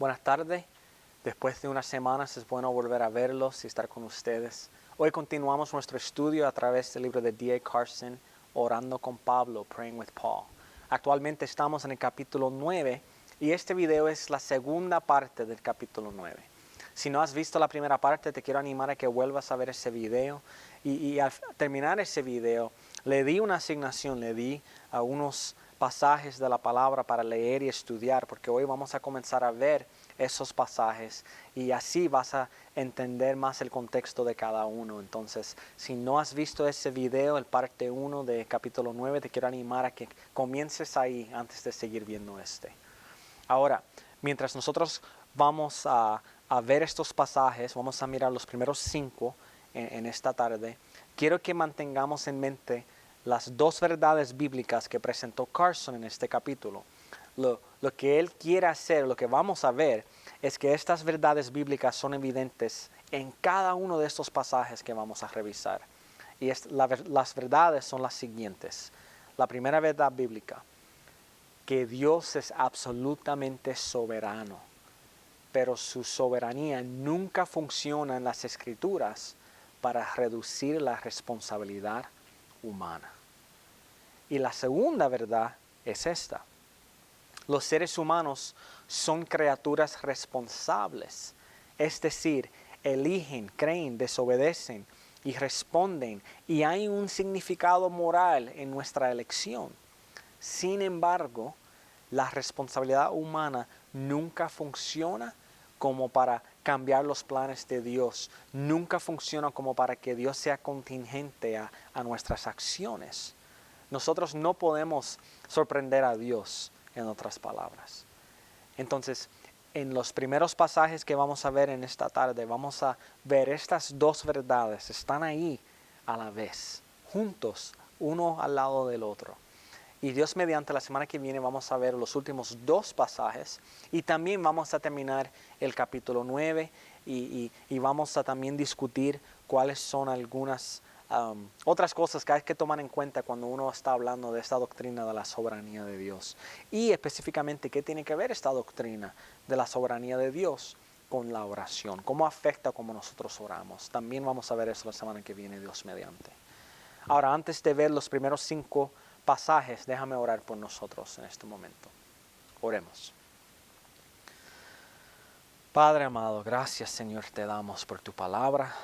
Buenas tardes. Después de unas semanas es bueno volver a verlos y estar con ustedes. Hoy continuamos nuestro estudio a través del libro de D.A. Carson, Orando con Pablo, Praying with Paul. Actualmente estamos en el capítulo 9 y este video es la segunda parte del capítulo 9. Si no has visto la primera parte, te quiero animar a que vuelvas a ver ese video. Y al terminar ese video, le di una asignación, le di a unos pasajes de la palabra para leer y estudiar, porque hoy vamos a comenzar a ver esos pasajes y así vas a entender más el contexto de cada uno. Entonces, si no has visto ese video, el parte 1 de capítulo 9, te quiero animar a que comiences ahí antes de seguir viendo este. Ahora, mientras nosotros vamos a ver estos pasajes, vamos a mirar los primeros 5 en esta tarde, quiero que mantengamos en mente las dos verdades bíblicas que presentó Carson en este capítulo. Lo que él quiere hacer, lo que vamos a ver, es que estas verdades bíblicas son evidentes en cada uno de estos pasajes que vamos a revisar. Y las verdades son las siguientes. La primera verdad bíblica, que Dios es absolutamente soberano, pero su soberanía nunca funciona en las Escrituras para reducir la responsabilidad humana. Y la segunda verdad es esta. Los seres humanos son criaturas responsables, es decir, eligen, creen, desobedecen y responden, y hay un significado moral en nuestra elección. Sin embargo, la responsabilidad humana nunca funciona como para cambiar los planes de Dios. Nunca funciona como para que Dios sea contingente a nuestras acciones. Nosotros no podemos sorprender a Dios, en otras palabras. Entonces, en los primeros pasajes que vamos a ver en esta tarde, vamos a ver estas dos verdades. Están ahí a la vez, juntos, uno al lado del otro. Y Dios mediante, la semana que viene vamos a ver los últimos 2 pasajes y también vamos a terminar el capítulo 9 y vamos a también discutir cuáles son algunas otras cosas que hay que tomar en cuenta cuando uno está hablando de esta doctrina de la soberanía de Dios. Y específicamente, ¿qué tiene que ver esta doctrina de la soberanía de Dios con la oración? ¿Cómo afecta cómo nosotros oramos? También vamos a ver eso la semana que viene, Dios mediante. Ahora, antes de ver los primeros 5 pasajes, déjame orar por nosotros en este momento. Oremos. Padre amado, gracias Señor te damos por tu palabra.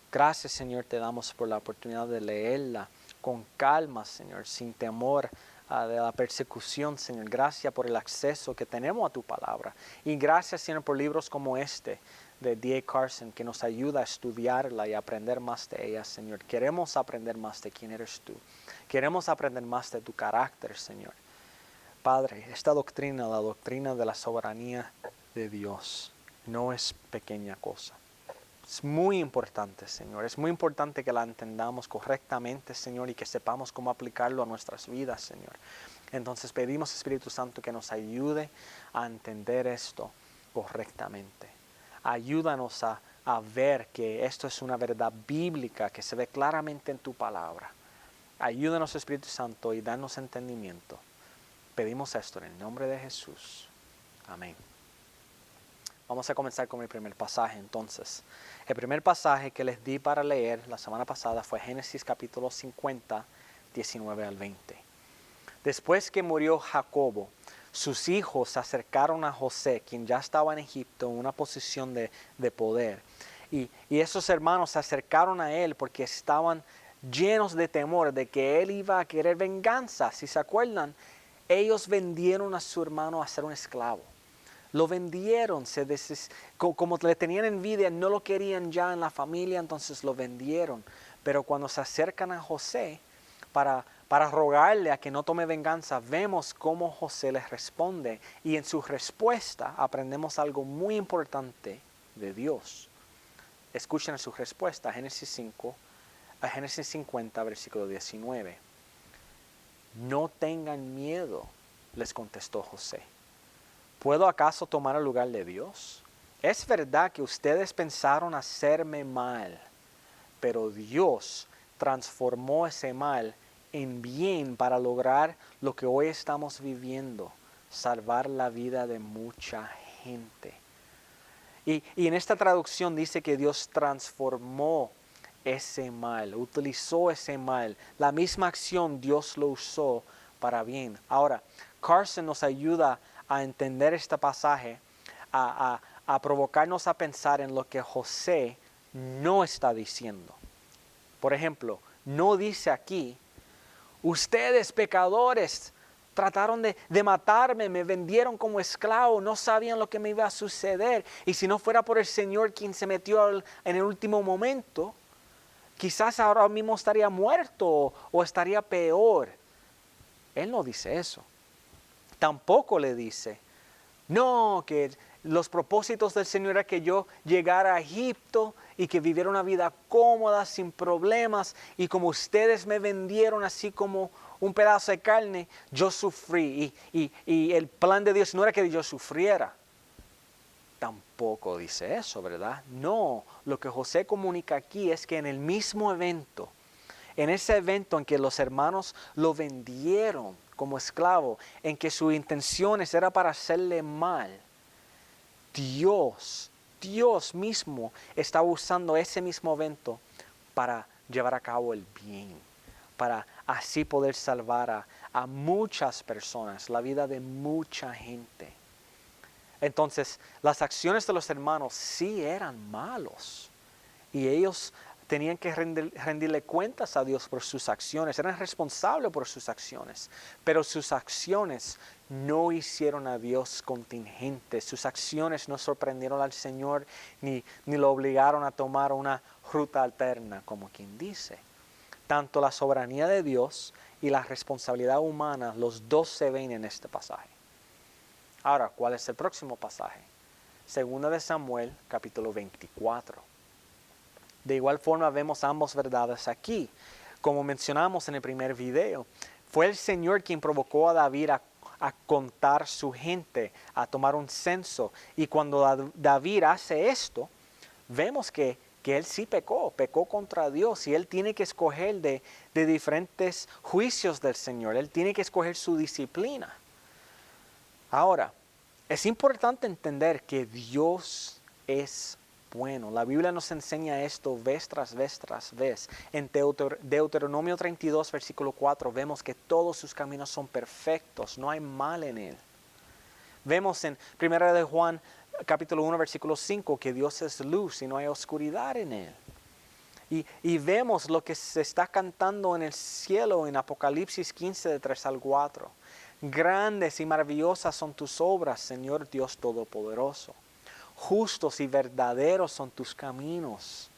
Gracias Señor te damos por la oportunidad de leerla con calma, Señor, sin temor de la persecución, Señor. Gracias por el acceso que tenemos a tu palabra. Y gracias, Señor, por libros como este de D.A. Carson, que nos ayuda a estudiarla y aprender más de ella, Señor. Queremos aprender más de quién eres tú. Queremos aprender más de tu carácter, Señor. Padre, esta doctrina, la doctrina de la soberanía de Dios, no es pequeña cosa. Es muy importante, Señor. Es muy importante que la entendamos correctamente, Señor, y que sepamos cómo aplicarlo a nuestras vidas, Señor. Entonces pedimos, Espíritu Santo, que nos ayude a entender esto correctamente. Ayúdanos a ver que esto es una verdad bíblica que se ve claramente en tu palabra. Ayúdanos, Espíritu Santo, y danos entendimiento. Pedimos esto en el nombre de Jesús. Amén. Vamos a comenzar con el primer pasaje entonces. El primer pasaje que les di para leer la semana pasada fue Génesis capítulo 50, 19 al 20. Después que murió Jacobo, sus hijos se acercaron a José, quien ya estaba en Egipto en una posición de poder. Y esos hermanos se acercaron a él porque estaban llenos de temor de que él iba a querer venganza. Si se acuerdan, ellos vendieron a su hermano a ser un esclavo. Lo vendieron, como le tenían envidia, no lo querían ya en la familia, entonces lo vendieron. Pero cuando se acercan a José para rogarle a que no tome venganza, vemos cómo José les responde. Y en su respuesta aprendemos algo muy importante de Dios. Escuchen su respuesta, Génesis 50, versículo 19. No tengan miedo, les contestó José. ¿Puedo acaso tomar el lugar de Dios? Es verdad que ustedes pensaron hacerme mal, pero Dios transformó ese mal en bien para lograr lo que hoy estamos viviendo, salvar la vida de mucha gente. Y en esta traducción dice que Dios transformó ese mal, utilizó ese mal. La misma acción Dios lo usó para bien. Ahora, Carson nos ayuda a entender este pasaje, a provocarnos a pensar en lo que José no está diciendo. Por ejemplo, no dice aquí, ustedes pecadores trataron de matarme, me vendieron como esclavo, no sabían lo que me iba a suceder. Y si no fuera por el Señor quien se metió en el último momento, quizás ahora mismo estaría muerto o estaría peor. Él no dice eso. Tampoco le dice, no, que los propósitos del Señor era que yo llegara a Egipto y que viviera una vida cómoda, sin problemas, y como ustedes me vendieron así como un pedazo de carne, yo sufrí. Y el plan de Dios no era que yo sufriera. Tampoco dice eso, ¿verdad? No, lo que José comunica aquí es que en el mismo evento, en ese evento en que los hermanos lo vendieron como esclavo, en que sus intenciones era para hacerle mal, Dios mismo está usando ese mismo evento para llevar a cabo el bien, para así poder salvar a muchas personas, la vida de mucha gente. Entonces, las acciones de los hermanos sí eran malos y ellos tenían que rendirle cuentas a Dios por sus acciones, eran responsables por sus acciones, pero sus acciones no hicieron a Dios contingente, sus acciones no sorprendieron al Señor ni lo obligaron a tomar una ruta alterna, como quien dice. Tanto la soberanía de Dios y la responsabilidad humana, los dos se ven en este pasaje. Ahora, ¿cuál es el próximo pasaje? Segunda de Samuel, capítulo 24. De igual forma vemos ambas verdades aquí. Como mencionamos en el primer video, fue el Señor quien provocó a David a contar su gente, a tomar un censo. Y cuando David hace esto, vemos que él sí pecó contra Dios y él tiene que escoger de diferentes juicios del Señor. Él tiene que escoger su disciplina. Ahora, es importante entender que Dios es bueno. La Biblia nos enseña esto vez tras vez tras vez. En Deuteronomio 32, versículo 4, vemos que todos sus caminos son perfectos, no hay mal en él. Vemos en 1 de Juan, capítulo 1, versículo 5, que Dios es luz y no hay oscuridad en él. Y vemos lo que se está cantando en el cielo en Apocalipsis 15, de 3 al 4. Grandes y maravillosas son tus obras, Señor Dios Todopoderoso. Justos y verdaderos son tus caminos.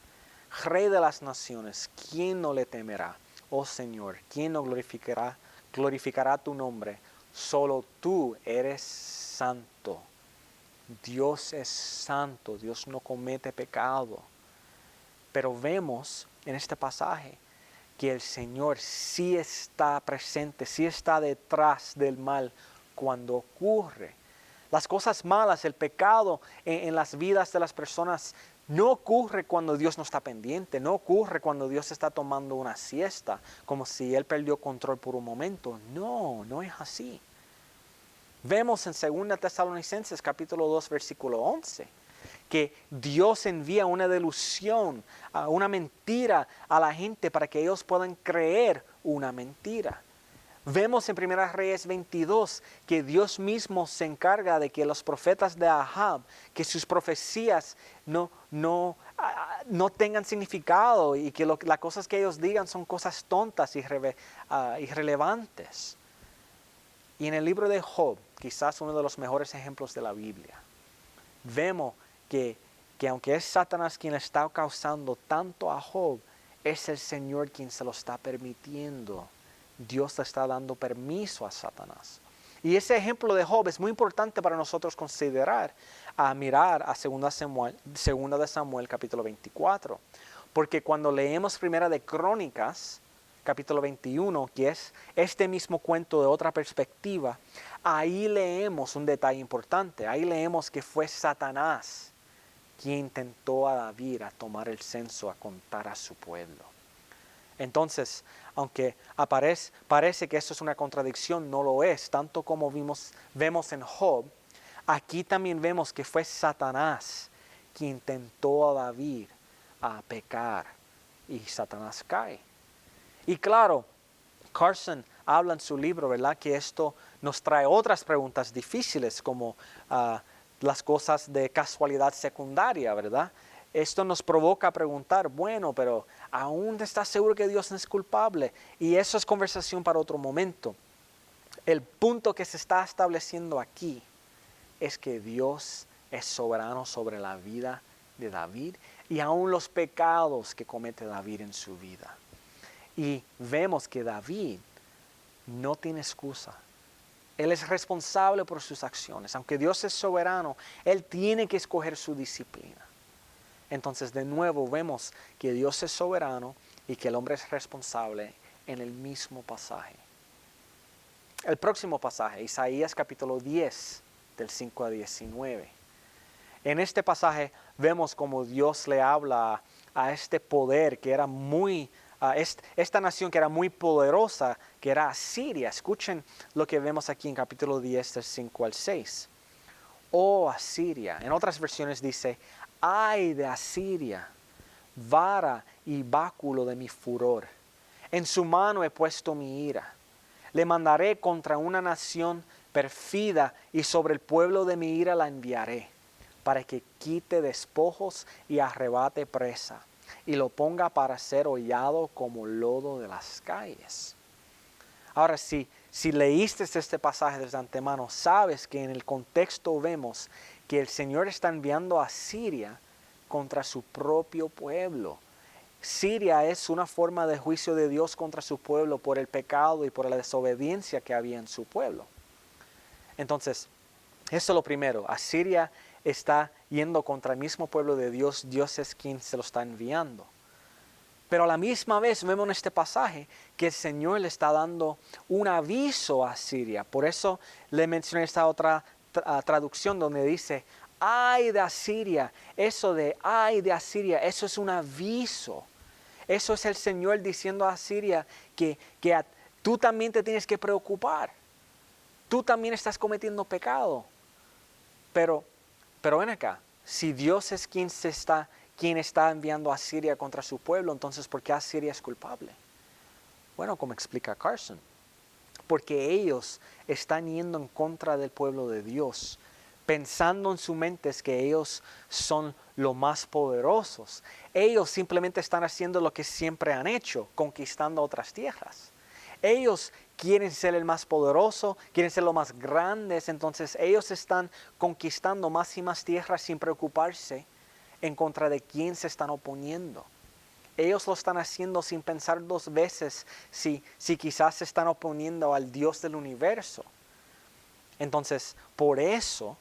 Rey de las naciones, ¿quién no le temerá? Oh Señor, ¿quién no glorificará tu nombre? Solo tú eres santo. Dios es santo, Dios no comete pecado. Pero vemos en este pasaje que el Señor sí está presente, sí está detrás del mal cuando ocurre. Las cosas malas, el pecado en las vidas de las personas no ocurre cuando Dios no está pendiente, no ocurre cuando Dios está tomando una siesta, como si Él perdió control por un momento. No, no es así. Vemos en 2 Tesalonicenses capítulo 2, versículo 11, que Dios envía una delusión, una mentira a la gente para que ellos puedan creer una mentira. Vemos en 1 Reyes 22 que Dios mismo se encarga de que los profetas de Ahab, que sus profecías no tengan significado y que las cosas que ellos digan son cosas tontas y irrelevantes. Y en el libro de Job, quizás uno de los mejores ejemplos de la Biblia, vemos que aunque es Satanás quien le está causando tanto a Job, es el Señor quien se lo está permitiendo. Dios le está dando permiso a Satanás. Y ese ejemplo de Job es muy importante para nosotros considerar, a mirar a 2 de Samuel capítulo 24. Porque cuando leemos Primera de Crónicas, capítulo 21, que es este mismo cuento de otra perspectiva, ahí leemos un detalle importante. Ahí leemos que fue Satanás quien tentó a David a tomar el censo, a contar a su pueblo. Entonces, aunque parece que esto es una contradicción, no lo es. Tanto como vemos en Job, aquí también vemos que fue Satanás quien tentó a David a pecar y Satanás cae. Y claro, Carson habla en su libro, ¿verdad?, que esto nos trae otras preguntas difíciles como las cosas de casualidad secundaria, ¿verdad? Esto nos provoca a preguntar, bueno, pero ¿aún estás seguro que Dios no es culpable? Y eso es conversación para otro momento. El punto que se está estableciendo aquí es que Dios es soberano sobre la vida de David y aún los pecados que comete David en su vida. Y vemos que David no tiene excusa. Él es responsable por sus acciones. Aunque Dios es soberano, Él tiene que escoger su disciplina. Entonces, de nuevo, vemos que Dios es soberano y que el hombre es responsable en el mismo pasaje. El próximo pasaje, Isaías capítulo 10, del 5 a 19. En este pasaje vemos como Dios le habla a este poder que era esta nación que era muy poderosa, que era Asiria. Escuchen lo que vemos aquí en capítulo 10, del 5 al 6. Oh Asiria, en otras versiones dice, ay de Asiria, vara y báculo de mi furor. En su mano he puesto mi ira. Le mandaré contra una nación perfida y sobre el pueblo de mi ira la enviaré, para que quite despojos y arrebate presa, y lo ponga para ser hollado como lodo de las calles. Ahora, si leíste este pasaje desde antemano, sabes que en el contexto vemos que el Señor está enviando a Siria contra su propio pueblo. Siria es una forma de juicio de Dios contra su pueblo por el pecado y por la desobediencia que había en su pueblo. Entonces, eso es lo primero. Asiria está yendo contra el mismo pueblo de Dios. Dios es quien se lo está enviando. Pero a la misma vez vemos en este pasaje que el Señor le está dando un aviso a Asiria. Por eso le mencioné esta otra traducción donde dice, ay de Asiria. Eso de ay de Asiria, eso es un aviso. Eso es el Señor diciendo a Asiria que tú también te tienes que preocupar. Tú también estás cometiendo pecado. Pero ven acá, si Dios es quien está enviando a Asiria contra su pueblo, entonces ¿por qué Asiria es culpable? Bueno, como explica Carson, porque ellos están yendo en contra del pueblo de Dios, pensando en su mente que ellos son los más poderosos. Ellos simplemente están haciendo lo que siempre han hecho, conquistando otras tierras. Ellos quieren ser el más poderoso, quieren ser los más grandes, entonces ellos están conquistando más y más tierras sin preocuparse en contra de quién se están oponiendo. Ellos lo están haciendo sin pensar dos veces si quizás se están oponiendo al Dios del universo. Entonces, por eso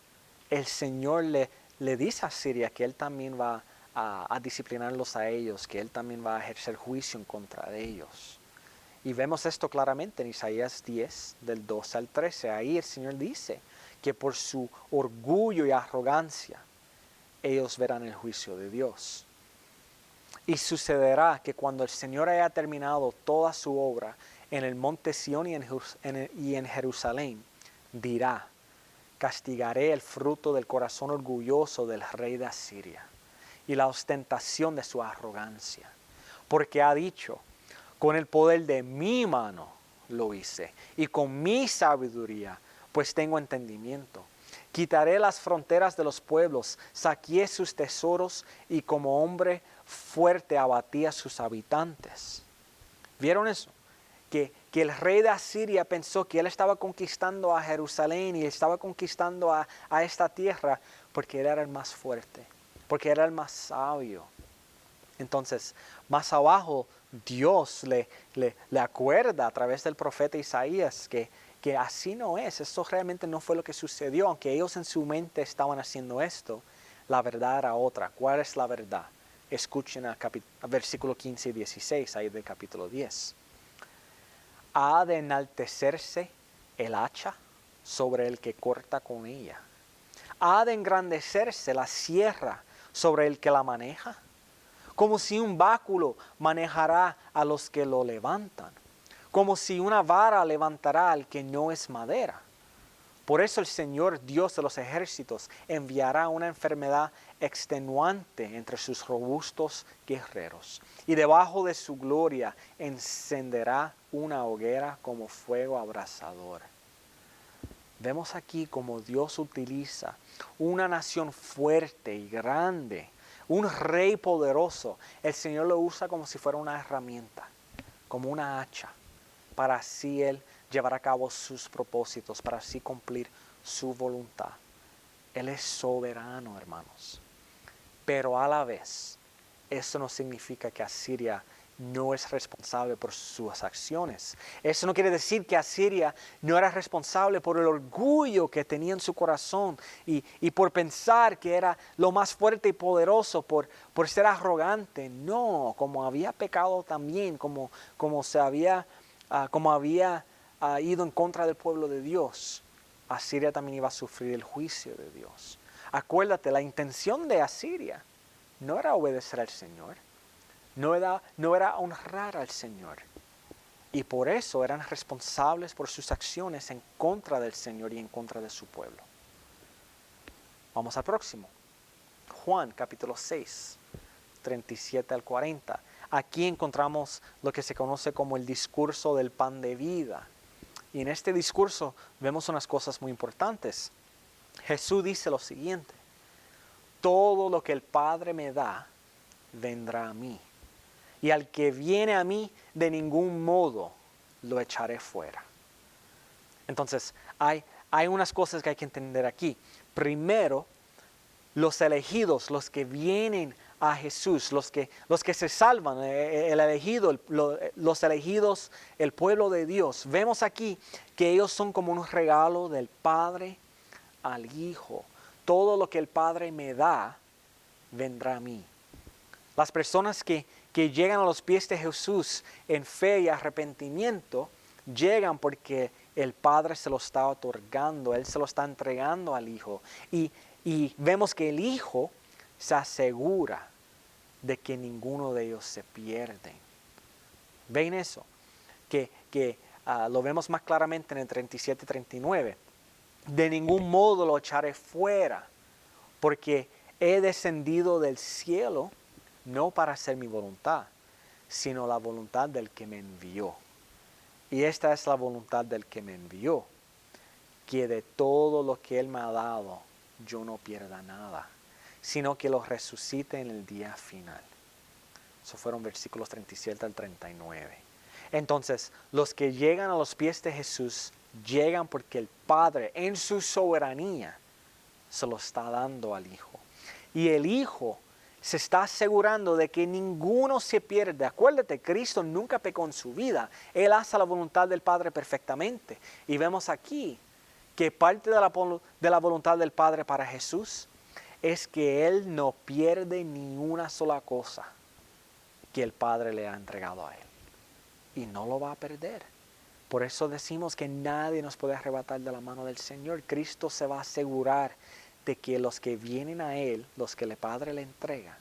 el Señor le dice a Siria que Él también va a disciplinarlos a ellos, que Él también va a ejercer juicio en contra de ellos. Y vemos esto claramente en Isaías 10, del 12 al 13. Ahí el Señor dice que por su orgullo y arrogancia, ellos verán el juicio de Dios. Y sucederá que cuando el Señor haya terminado toda su obra en el monte Sión y en Jerusalén, dirá, castigaré el fruto del corazón orgulloso del rey de Asiria y la ostentación de su arrogancia. Porque ha dicho, con el poder de mi mano lo hice y con mi sabiduría, pues tengo entendimiento. Quitaré las fronteras de los pueblos, saqué sus tesoros y como hombre fuerte abatí a sus habitantes. ¿Vieron eso? Que el rey de Asiria pensó que él estaba conquistando a Jerusalén y estaba conquistando a esta tierra porque él era el más fuerte, porque era el más sabio. Entonces, más abajo, Dios le acuerda a través del profeta Isaías que así no es. Esto realmente no fue lo que sucedió. Aunque ellos en su mente estaban haciendo esto, la verdad era otra. ¿Cuál es la verdad? Escuchen al versículo 15 y 16 ahí del capítulo 10. ¿Ha de enaltecerse el hacha sobre el que corta con ella? ¿Ha de engrandecerse la sierra sobre el que la maneja? Como si un báculo manejará a los que lo levantan, como si una vara levantará al que no es madera. Por eso el Señor, Dios de los ejércitos, enviará una enfermedad extenuante entre sus robustos guerreros, y debajo de su gloria encenderá una hoguera como fuego abrasador. Vemos aquí cómo Dios utiliza una nación fuerte y grande, un rey poderoso. El Señor lo usa como si fuera una herramienta, como una hacha, para así Él llevar a cabo sus propósitos, para así cumplir su voluntad. Él es soberano, hermanos. Pero a la vez, eso no significa que Asiria no es responsable por sus acciones. Eso no quiere decir que Asiria no era responsable por el orgullo que tenía en su corazón y por pensar que era lo más fuerte y poderoso, por ser arrogante. No, como había pecado también, como había ido en contra del pueblo de Dios, Asiria también iba a sufrir el juicio de Dios. Acuérdate, la intención de Asiria no era obedecer al Señor, no era honrar al Señor. Y por eso eran responsables por sus acciones en contra del Señor y en contra de su pueblo. Vamos al próximo. Juan capítulo 6, 37 al 40. Aquí encontramos lo que se conoce como el discurso del pan de vida. Y en este discurso vemos unas cosas muy importantes. Jesús dice lo siguiente: todo lo que el Padre me da, vendrá a mí. Y al que viene a mí, de ningún modo lo echaré fuera. Entonces, hay unas cosas que hay que entender aquí. Primero, los elegidos, los que vienen a Jesús, los que se salvan, los elegidos, el pueblo de Dios. Vemos aquí que ellos son como un regalo del Padre al Hijo. Todo lo que el Padre me da, vendrá a mí. Las personas que llegan a los pies de Jesús en fe y arrepentimiento, llegan porque el Padre se lo está otorgando, Él se lo está entregando al Hijo. Y vemos que el Hijo se asegura de que ninguno de ellos se pierde. ¿Ven eso? Que lo vemos más claramente en el 37 y 39. De ningún modo lo echaré fuera, porque he descendido del cielo no para hacer mi voluntad, sino la voluntad del que me envió. Y esta es la voluntad del que me envió, que de todo lo que Él me ha dado, yo no pierda nada, sino que lo resucite en el día final. Esos fueron versículos 37 al 39. Entonces, los que llegan a los pies de Jesús, llegan porque el Padre, en su soberanía, se lo está dando al Hijo. Y el Hijo se está asegurando de que ninguno se pierde. Acuérdate, Cristo nunca pecó en su vida. Él hace la voluntad del Padre perfectamente. Y vemos aquí que parte de la voluntad del Padre para Jesús es que Él no pierde ni una sola cosa que el Padre le ha entregado a Él. Y no lo va a perder. Por eso decimos que nadie nos puede arrebatar de la mano del Señor. Cristo se va a asegurar de que los que vienen a Él, los que el Padre le entrega,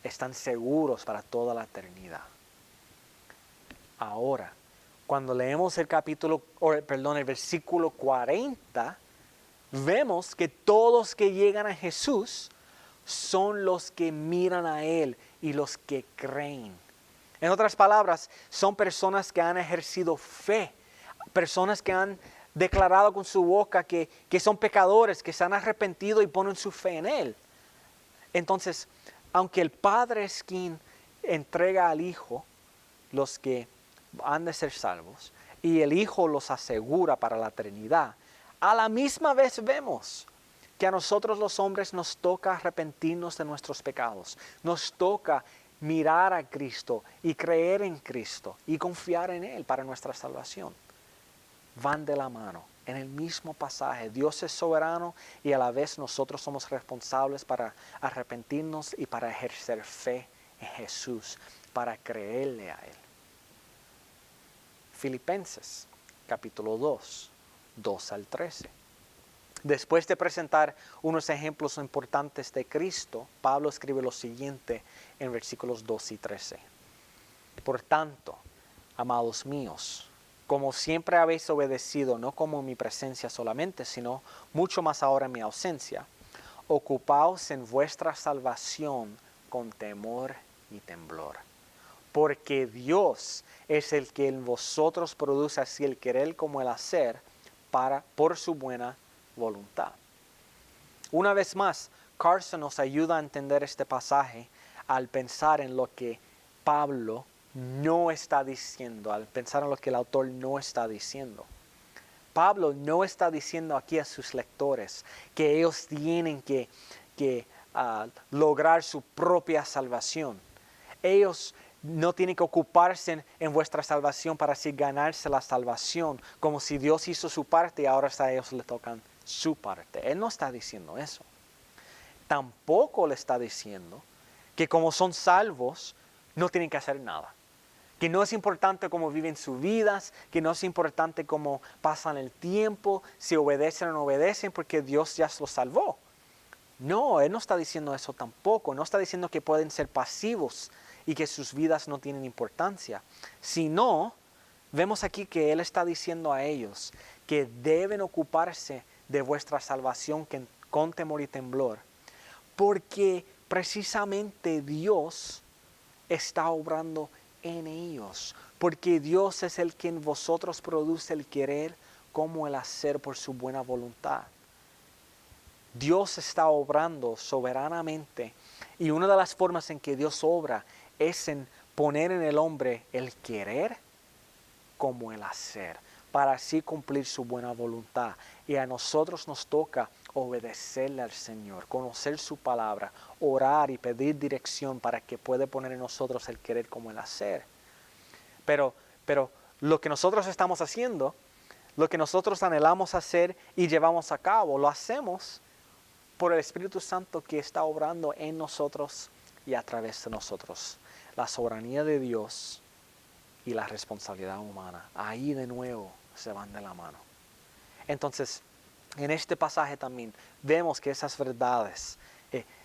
están seguros para toda la eternidad. Ahora, cuando leemos el versículo 40, vemos que todos que llegan a Jesús son los que miran a Él y los que creen. En otras palabras, son personas que han ejercido fe, personas que han declarado con su boca que son pecadores, que se han arrepentido y ponen su fe en Él. Entonces, aunque el Padre es quien entrega al Hijo los que han de ser salvos, y el Hijo los asegura para la eternidad, a la misma vez vemos que a nosotros los hombres nos toca arrepentirnos de nuestros pecados. Nos toca mirar a Cristo y creer en Cristo y confiar en Él para nuestra salvación. Van de la mano. En el mismo pasaje, Dios es soberano y a la vez nosotros somos responsables para arrepentirnos y para ejercer fe en Jesús, para creerle a Él. Filipenses, capítulo 2, 2 al 13. Después de presentar unos ejemplos importantes de Cristo, Pablo escribe lo siguiente en versículos 2 y 13. Por tanto, amados míos, como siempre habéis obedecido, no como en mi presencia solamente, sino mucho más ahora en mi ausencia, ocupaos en vuestra salvación con temor y temblor. Porque Dios es el que en vosotros produce así el querer como el hacer por su buena voluntad. Una vez más, Carson nos ayuda a entender este pasaje al pensar en lo que Pablo no está diciendo, al pensar en lo que el autor no está diciendo. Pablo no está diciendo aquí a sus lectores que ellos tienen que lograr su propia salvación. Ellos no tienen que ocuparse en vuestra salvación para así ganarse la salvación, como si Dios hizo su parte y ahora a ellos le tocan su parte. Él no está diciendo eso. Tampoco le está diciendo que como son salvos, no tienen que hacer nada. Que no es importante cómo viven sus vidas, que no es importante cómo pasan el tiempo, si obedecen o no obedecen, porque Dios ya los salvó. No, Él no está diciendo eso tampoco. No está diciendo que pueden ser pasivos y que sus vidas no tienen importancia. Sino, vemos aquí que Él está diciendo a ellos que deben ocuparse de vuestra salvación con temor y temblor, porque precisamente Dios está obrando en ellos, porque Dios es el que en vosotros produce el querer como el hacer por su buena voluntad. Dios está obrando soberanamente y una de las formas en que Dios obra es en poner en el hombre el querer como el hacer, para así cumplir su buena voluntad. Y a nosotros nos toca obedecerle al Señor, conocer su palabra, orar y pedir dirección para que pueda poner en nosotros el querer como el hacer. Pero lo que nosotros estamos haciendo, lo que nosotros anhelamos hacer y llevamos a cabo, lo hacemos por el Espíritu Santo que está obrando en nosotros y a través de nosotros. La soberanía de Dios y la responsabilidad humana, ahí de nuevo se van de la mano. Entonces, en este pasaje también vemos que esas verdades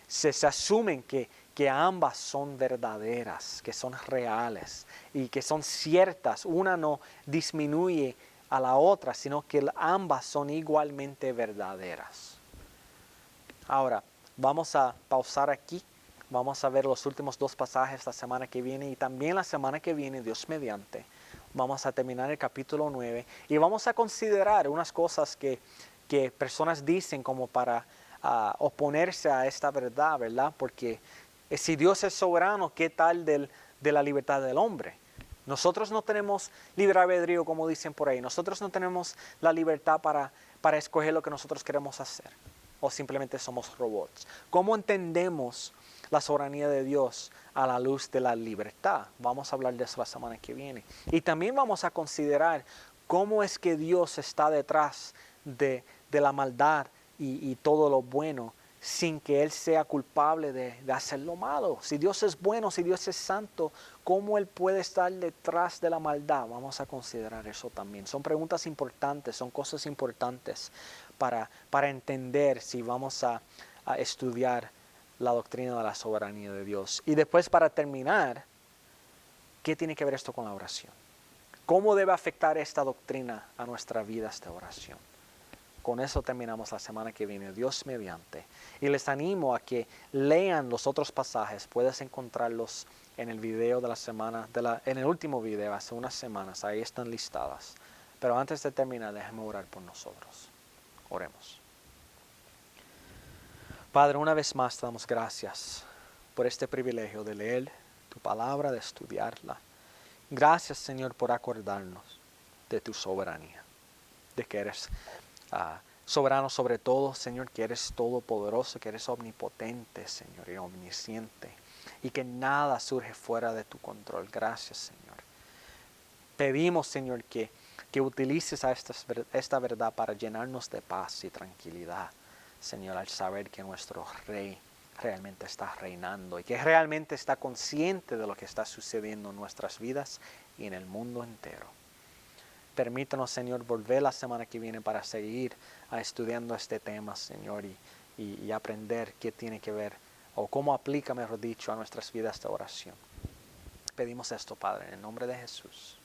se asumen que ambas son verdaderas, que son reales y que son ciertas. Una no disminuye a la otra, sino que ambas son igualmente verdaderas. Ahora, vamos a pausar aquí. Vamos a ver los últimos dos pasajes la semana que viene y también la semana que viene, Dios mediante. Vamos a terminar el capítulo 9 y vamos a considerar unas cosas que personas dicen como para oponerse a esta verdad, ¿verdad? Porque si Dios es soberano, ¿qué tal de la libertad del hombre? Nosotros no tenemos libre albedrío, como dicen por ahí. Nosotros no tenemos la libertad para escoger lo que nosotros queremos hacer. O simplemente somos robots. ¿Cómo entendemos la soberanía de Dios a la luz de la libertad? Vamos a hablar de eso la semana que viene. Y también vamos a considerar cómo es que Dios está detrás de la maldad y todo lo bueno, sin que Él sea culpable de hacer lo malo. Si Dios es bueno, si Dios es santo, ¿cómo Él puede estar detrás de la maldad? Vamos a considerar eso también. Son preguntas importantes, son cosas importantes para entender si vamos a estudiar la doctrina de la soberanía de Dios. Y después, para terminar, ¿qué tiene que ver esto con la oración? ¿Cómo debe afectar esta doctrina a nuestra vida, esta oración? Con eso terminamos la semana que viene, Dios mediante. Y les animo a que lean los otros pasajes. Puedes encontrarlos en el video de la semana, en el último video, hace unas semanas. Ahí están listadas. Pero antes de terminar, déjame orar por nosotros. Oremos. Padre, una vez más te damos gracias por este privilegio de leer tu palabra, de estudiarla. Gracias, Señor, por acordarnos de tu soberanía, de que eres soberano sobre todo, Señor, que eres todopoderoso, que eres omnipotente, Señor, y omnisciente, y que nada surge fuera de tu control. Gracias, Señor. Pedimos, Señor, que utilices esta verdad para llenarnos de paz y tranquilidad, Señor, al saber que nuestro Rey realmente está reinando y que realmente está consciente de lo que está sucediendo en nuestras vidas y en el mundo entero. Permítanos, Señor, volver la semana que viene para seguir estudiando este tema, Señor, y aprender qué tiene que ver o cómo aplica, mejor dicho, a nuestras vidas de oración. Pedimos esto, Padre, en el nombre de Jesús.